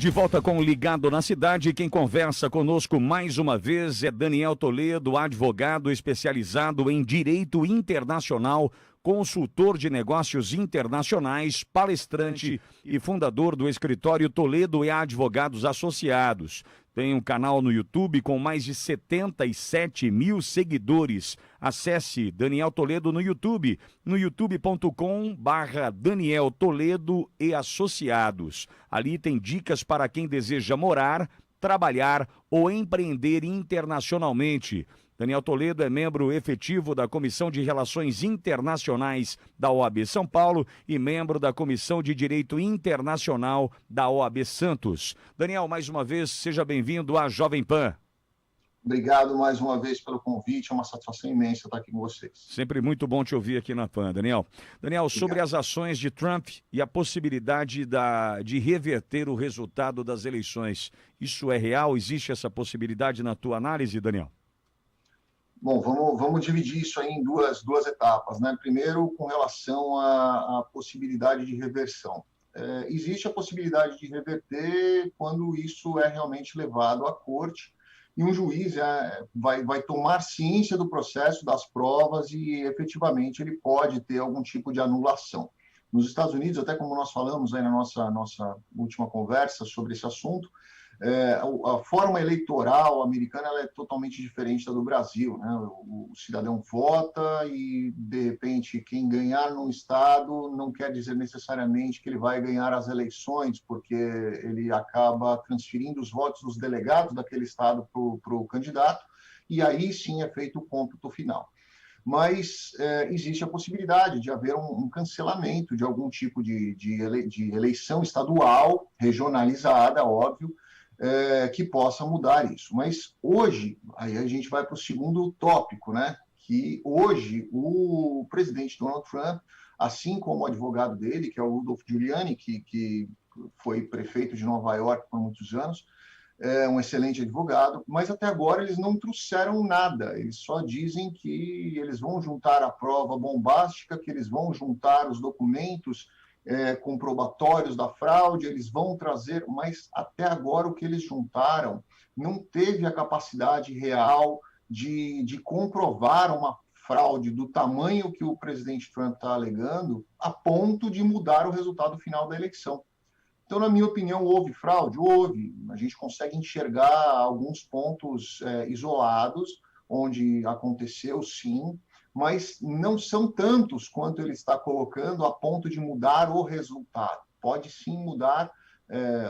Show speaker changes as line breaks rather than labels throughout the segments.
De volta com o Ligado na Cidade, quem conversa conosco mais uma vez é Daniel Toledo, advogado especializado em Direito Internacional, consultor de negócios internacionais, palestrante e fundador do escritório Toledo e Advogados Associados. Tem um canal no YouTube com mais de 77 mil seguidores. Acesse Daniel Toledo no YouTube, no youtube.com/Daniel Toledo e Associados. Ali tem dicas para quem deseja morar, trabalhar ou empreender internacionalmente. Daniel Toledo é membro efetivo da Comissão de Relações Internacionais da OAB São Paulo e membro da Comissão de Direito Internacional da OAB Santos. Daniel, mais uma vez, seja bem-vindo à Jovem Pan.
Obrigado mais uma vez pelo convite, é uma satisfação imensa estar aqui com vocês.
Sempre muito bom te ouvir aqui na Pan, Daniel. Daniel, sobre as ações de Trump e a possibilidade de reverter o resultado das eleições, isso é real? Existe essa possibilidade na tua análise, Daniel?
Bom, vamos dividir isso aí em duas etapas, né? Primeiro, com relação à possibilidade de reversão. Existe a possibilidade de reverter quando isso é realmente levado à corte e um juiz vai tomar ciência do processo, das provas e, efetivamente, ele pode ter algum tipo de anulação. Nos Estados Unidos, até como nós falamos aí na nossa última conversa sobre esse assunto, a forma eleitoral americana ela é totalmente diferente da do Brasil, né? O cidadão vota e, de repente, quem ganhar num estado não quer dizer necessariamente que ele vai ganhar as eleições, porque ele acaba transferindo os votos dos delegados daquele estado para o candidato, e aí sim é feito o cômputo final. Mas existe a possibilidade de haver um cancelamento de algum tipo de eleição estadual, regionalizada, óbvio, que possa mudar isso. Mas hoje, aí a gente vai para o segundo tópico, né? Que hoje o presidente Donald Trump, assim como o advogado dele, que é o Rudolph Giuliani, que foi prefeito de Nova York por muitos anos, é um excelente advogado, mas até agora eles não trouxeram nada, eles só dizem que eles vão juntar a prova bombástica, que eles vão juntar os documentos comprobatórios da fraude, eles vão trazer, mas até agora o que eles juntaram não teve a capacidade real de comprovar uma fraude do tamanho que o presidente Trump está alegando, a ponto de mudar o resultado final da eleição. Então, na minha opinião, houve fraude? Houve. A gente consegue enxergar alguns pontos isolados, onde aconteceu, sim, mas não são tantos quanto ele está colocando a ponto de mudar o resultado. Pode sim mudar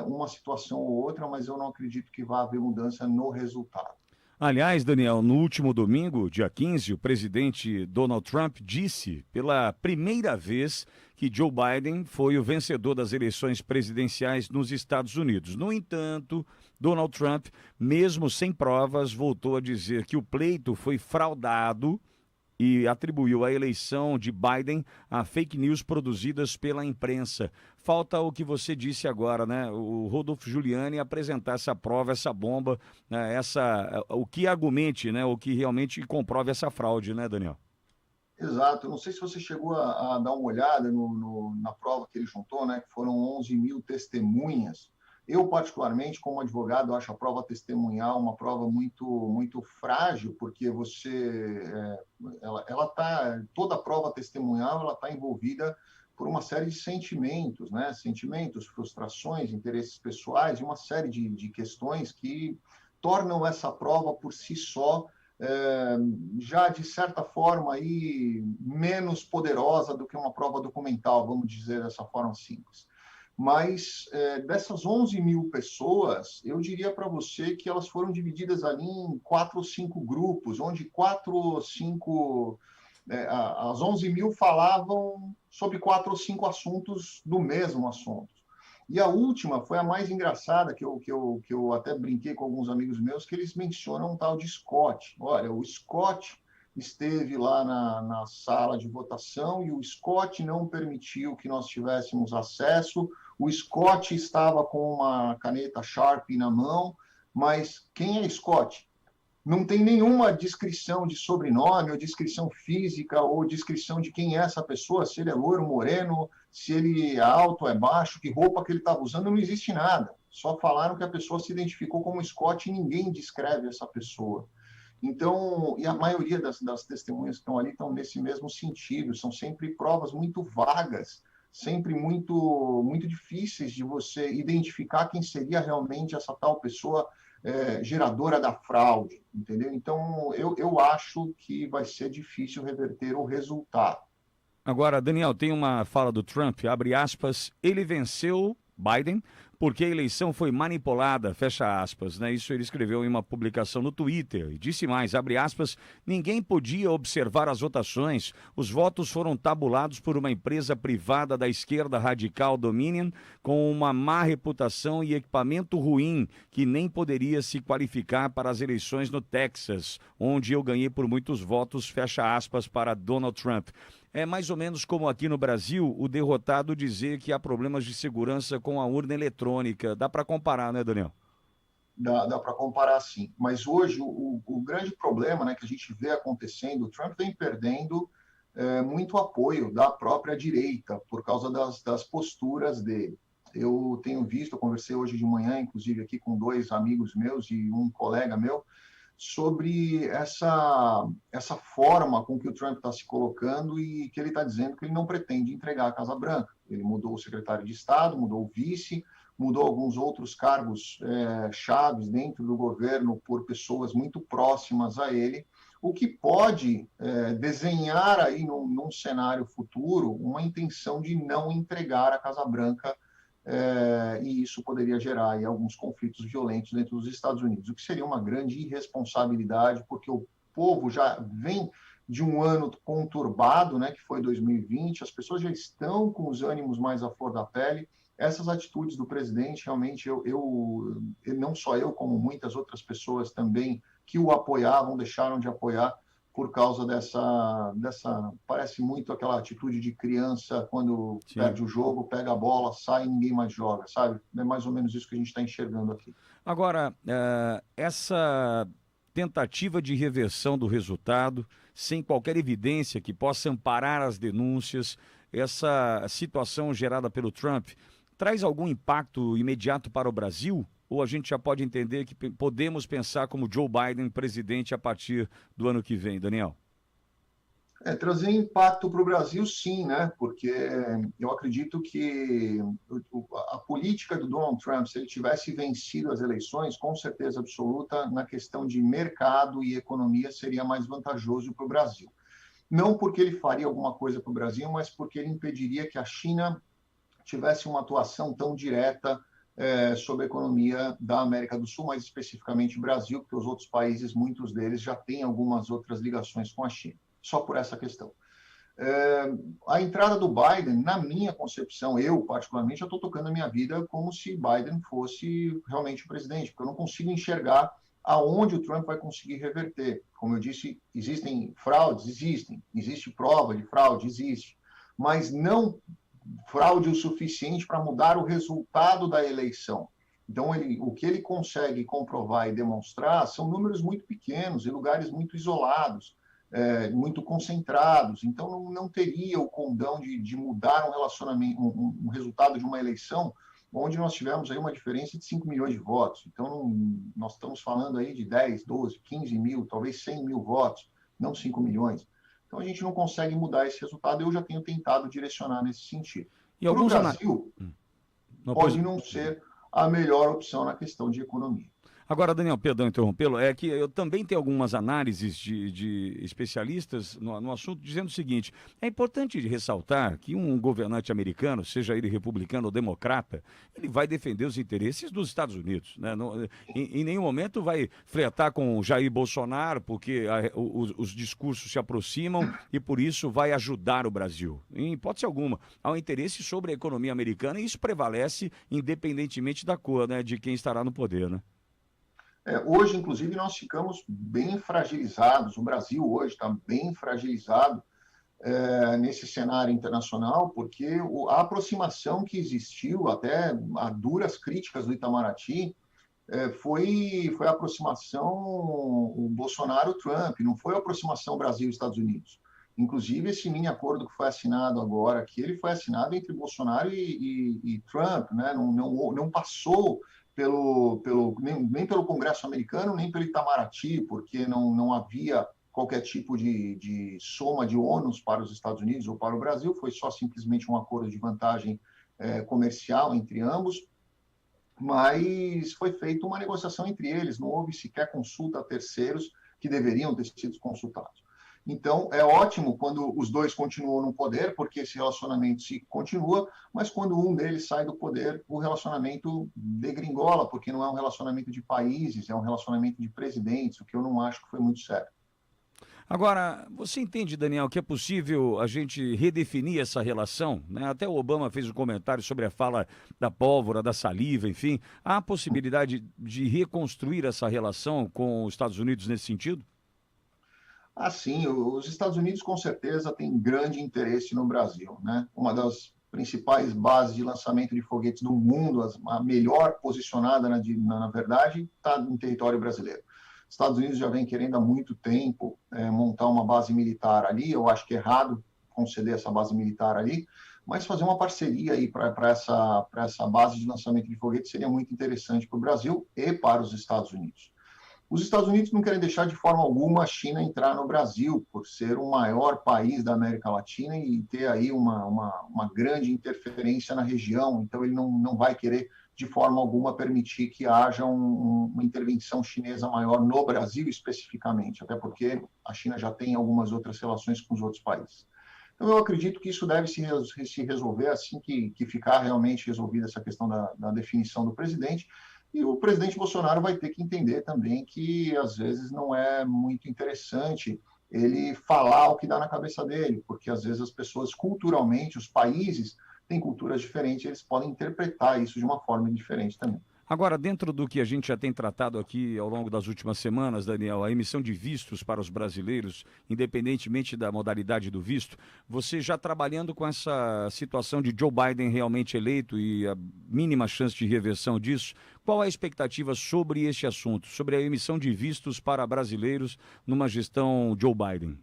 uma situação ou outra, mas eu não acredito que vá haver mudança no resultado.
Aliás, Daniel, no último domingo, dia 15, o presidente Donald Trump disse pela primeira vez que Joe Biden foi o vencedor das eleições presidenciais nos Estados Unidos. No entanto, Donald Trump, mesmo sem provas, voltou a dizer que o pleito foi fraudado e atribuiu a eleição de Biden a fake news produzidas pela imprensa. Falta o que você disse agora, né? O Rudolph Giuliani apresentar essa prova, essa bomba, né? O que argumente, né? O que realmente comprove essa fraude, né, Daniel?
Exato. Eu não sei se você chegou a dar uma olhada na prova que ele juntou, né? Que foram 11 mil testemunhas. Eu, particularmente, como advogado, acho a prova testemunhal uma prova muito, muito frágil, porque toda a prova testemunhal ela está envolvida por uma série de sentimentos, né? Sentimentos, frustrações, interesses pessoais e uma série de questões que tornam essa prova por si só já, de certa forma, aí, menos poderosa do que uma prova documental, vamos dizer dessa forma simples. Mas dessas 11 mil pessoas, eu diria para você que elas foram divididas ali em 4 ou 5 grupos, onde 4 ou 5... as 11 mil falavam sobre 4 ou 5 assuntos do mesmo assunto. E a última foi a mais engraçada, que eu até brinquei com alguns amigos meus, que eles mencionam um tal de Scott. Olha, o Scott esteve lá na sala de votação e o Scott não permitiu que nós tivéssemos acesso. O Scott estava com uma caneta Sharp na mão, mas quem é Scott? Não tem nenhuma descrição de sobrenome, ou descrição física, ou descrição de quem é essa pessoa, se ele é loiro, moreno, se ele é alto, é baixo, que roupa que ele estava usando, não existe nada. Só falaram que a pessoa se identificou como Scott e ninguém descreve essa pessoa. Então, e a maioria das testemunhas que estão ali estão nesse mesmo sentido, são sempre provas muito vagas, sempre muito difíceis de você identificar quem seria realmente essa tal pessoa geradora da fraude, entendeu? Então, eu acho que vai ser difícil reverter o resultado.
Agora, Daniel, tem uma fala do Trump, abre aspas, ele venceu Biden porque a eleição foi manipulada, fecha aspas, né? Isso ele escreveu em uma publicação no Twitter e disse mais, abre aspas, ninguém podia observar as votações, os votos foram tabulados por uma empresa privada da esquerda radical Dominion com uma má reputação e equipamento ruim que nem poderia se qualificar para as eleições no Texas, onde eu ganhei por muitos votos, fecha aspas, para Donald Trump. É mais ou menos como aqui no Brasil, o derrotado dizer que há problemas de segurança com a urna eletrônica. Dá para comparar, né, Daniel?
Dá para comparar sim. Mas hoje o grande problema, né, que a gente vê acontecendo, o Trump vem perdendo muito apoio da própria direita por causa das posturas dele. Eu tenho visto, eu conversei hoje de manhã, inclusive aqui com 2 amigos meus e um colega meu, sobre essa forma com que o Trump está se colocando e que ele está dizendo que ele não pretende entregar a Casa Branca. Ele mudou o secretário de Estado, mudou o vice, mudou alguns outros cargos chaves dentro do governo por pessoas muito próximas a ele, o que pode desenhar aí num cenário futuro uma intenção de não entregar a Casa Branca e isso poderia gerar aí alguns conflitos violentos dentro dos Estados Unidos, o que seria uma grande irresponsabilidade, porque o povo já vem de um ano conturbado, né, que foi 2020, as pessoas já estão com os ânimos mais à flor da pele. Essas atitudes do presidente, realmente, não só eu, como muitas outras pessoas também que o apoiavam, deixaram de apoiar por causa parece muito aquela atitude de criança quando
Sim.
perde o jogo, pega a bola, sai e ninguém mais joga, sabe? É mais ou menos isso que a gente está enxergando aqui.
Agora, essa tentativa de reversão do resultado, sem qualquer evidência que possa amparar as denúncias, essa situação gerada pelo Trump, traz algum impacto imediato para o Brasil? Ou a gente já pode entender que podemos pensar como Joe Biden presidente a partir do ano que vem, Daniel?
Trazer impacto para o Brasil, sim, né? Porque eu acredito que a política do Donald Trump, se ele tivesse vencido as eleições, com certeza absoluta, na questão de mercado e economia, seria mais vantajoso para o Brasil. Não porque ele faria alguma coisa para o Brasil, mas porque ele impediria que a China tivesse uma atuação tão direta sobre a economia da América do Sul, mais especificamente o Brasil, porque os outros países, muitos deles, já têm algumas outras ligações com a China, só por essa questão. A entrada do Biden, na minha concepção, eu particularmente já estou tocando a minha vida como se Biden fosse realmente o presidente, porque eu não consigo enxergar aonde o Trump vai conseguir reverter. Como eu disse, existem fraudes? Existe prova de fraude? Existe. Mas não fraude o suficiente para mudar o resultado da eleição. Então, o que ele consegue comprovar e demonstrar são números muito pequenos, em lugares muito isolados, muito concentrados. Então, não teria o condão de mudar um relacionamento, um resultado de uma eleição onde nós tivemos aí uma diferença de 5 milhões de votos. Então, nós estamos falando aí de 10, 12, 15 mil, talvez 100 mil votos, não 5 milhões. Então, a gente não consegue mudar esse resultado. Eu já tenho tentado direcionar nesse sentido. Para o Brasil, pode não ser a melhor opção na questão de economia.
Agora, Daniel, perdão interrompê-lo, é que eu também tenho algumas análises de especialistas no assunto dizendo o seguinte, é importante ressaltar que um governante americano, seja ele republicano ou democrata, ele vai defender os interesses dos Estados Unidos, né? Em nenhum momento vai flertar com Jair Bolsonaro, porque os discursos se aproximam e por isso vai ajudar o Brasil. Em hipótese alguma, há um interesse sobre a economia americana e isso prevalece independentemente da cor, né, de quem estará no poder, né?
Hoje, inclusive, nós ficamos bem fragilizados. O Brasil hoje está bem fragilizado nesse cenário internacional, porque a aproximação que existiu, até a duras críticas do Itamaraty, foi a aproximação o Bolsonaro-Trump, não foi a aproximação Brasil-Estados Unidos. Inclusive, esse mini acordo que foi assinado agora, que ele foi assinado entre Bolsonaro e Trump, né? Não passou nem pelo Congresso americano, nem pelo Itamaraty, porque não havia qualquer tipo de soma de ônus para os Estados Unidos ou para o Brasil, foi só simplesmente um acordo de vantagem comercial entre ambos, mas foi feita uma negociação entre eles, não houve sequer consulta a terceiros que deveriam ter sido consultados. Então, é ótimo quando os dois continuam no poder, porque esse relacionamento se continua, mas quando um deles sai do poder, o relacionamento degringola, porque não é um relacionamento de países, é um relacionamento de presidentes, o que eu não acho que foi muito sério.
Agora, você entende, Daniel, que é possível a gente redefinir essa relação, né? Até o Obama fez um comentário sobre a fala da pólvora, da saliva, enfim. Há possibilidade de reconstruir essa relação com os Estados Unidos nesse sentido?
Assim, os Estados Unidos com certeza têm grande interesse no Brasil, né? Uma das principais bases de lançamento de foguetes do mundo, a melhor posicionada, na verdade, está no território brasileiro. Os Estados Unidos já vem querendo há muito tempo montar uma base militar ali. Eu acho que é errado conceder essa base militar ali, mas fazer uma parceria aí para essa base de lançamento de foguetes seria muito interessante para o Brasil e para os Estados Unidos. Os Estados Unidos não querem deixar de forma alguma a China entrar no Brasil, por ser o maior país da América Latina e ter aí uma grande interferência na região. Então, ele não vai querer, de forma alguma, permitir que haja uma intervenção chinesa maior no Brasil, especificamente, até porque a China já tem algumas outras relações com os outros países. Então, eu acredito que isso deve se resolver assim que ficar realmente resolvida essa questão da definição do presidente. E o presidente Bolsonaro vai ter que entender também que, às vezes, não é muito interessante ele falar o que dá na cabeça dele, porque, às vezes, as pessoas, culturalmente, os países têm culturas diferentes, eles podem interpretar isso de uma forma diferente também.
Agora, dentro do que a gente já tem tratado aqui ao longo das últimas semanas, Daniel, a emissão de vistos para os brasileiros, independentemente da modalidade do visto, você já trabalhando com essa situação de Joe Biden realmente eleito e a mínima chance de reversão disso, qual a expectativa sobre este assunto, sobre a emissão de vistos para brasileiros numa gestão Joe Biden?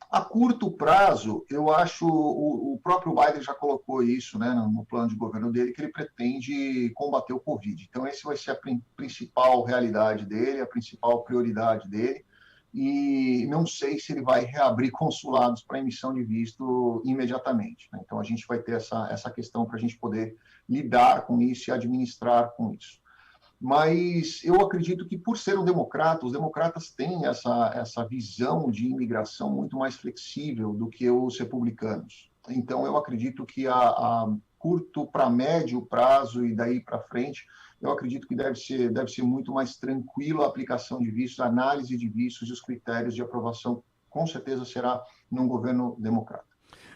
A curto prazo, eu acho, o próprio Biden já colocou isso, né, no plano de governo dele, que ele pretende combater o Covid. Então, esse vai ser a principal realidade dele, a principal prioridade dele. E não sei se ele vai reabrir consulados para emissão de visto imediatamente, né? Então, a gente vai ter essa questão para a gente poder lidar com isso e administrar com isso. Mas eu acredito que, por ser um democrata, os democratas têm essa visão de imigração muito mais flexível do que os republicanos. Então, eu acredito que a curto para médio prazo e daí para frente, eu acredito que deve ser muito mais tranquilo a aplicação de vistos, a análise de vistos e os critérios de aprovação, com certeza será num governo democrata.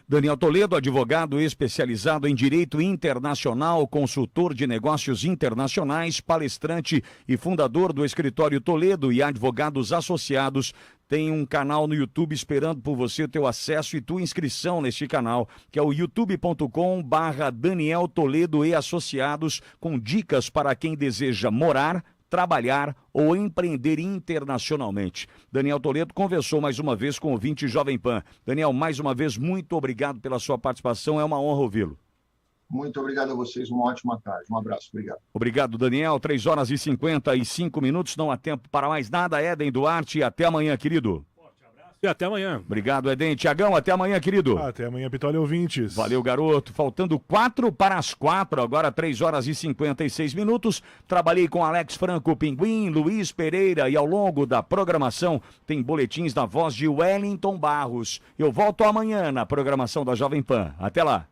Daniel Toledo, advogado especializado em direito internacional, consultor de negócios internacionais, palestrante e fundador do escritório Toledo e Advogados Associados, tem um canal no YouTube esperando por você, o teu acesso e tua inscrição neste canal, que é o youtube.com/Daniel Toledo e Associados, com dicas para quem deseja morar, trabalhar ou empreender internacionalmente. Daniel Toledo conversou mais uma vez com o ouvinte Jovem Pan. Daniel, mais uma vez, muito obrigado pela sua participação, é uma honra ouvi-lo.
Muito obrigado a vocês, uma ótima tarde, um abraço, obrigado.
Obrigado, Daniel, 3h55, não há tempo para mais nada. Éden Duarte, até amanhã, querido.
E até amanhã.
Obrigado, Éden. Tiagão, até amanhã, querido.
Até amanhã, Pitoli ouvintes.
Valeu, garoto. Faltando 4:45, agora 3h56. Trabalhei com Alex Franco Pinguim, Luiz Pereira e ao longo da programação tem boletins na voz de Wellington Barros. Eu volto amanhã na programação da Jovem Pan. Até lá.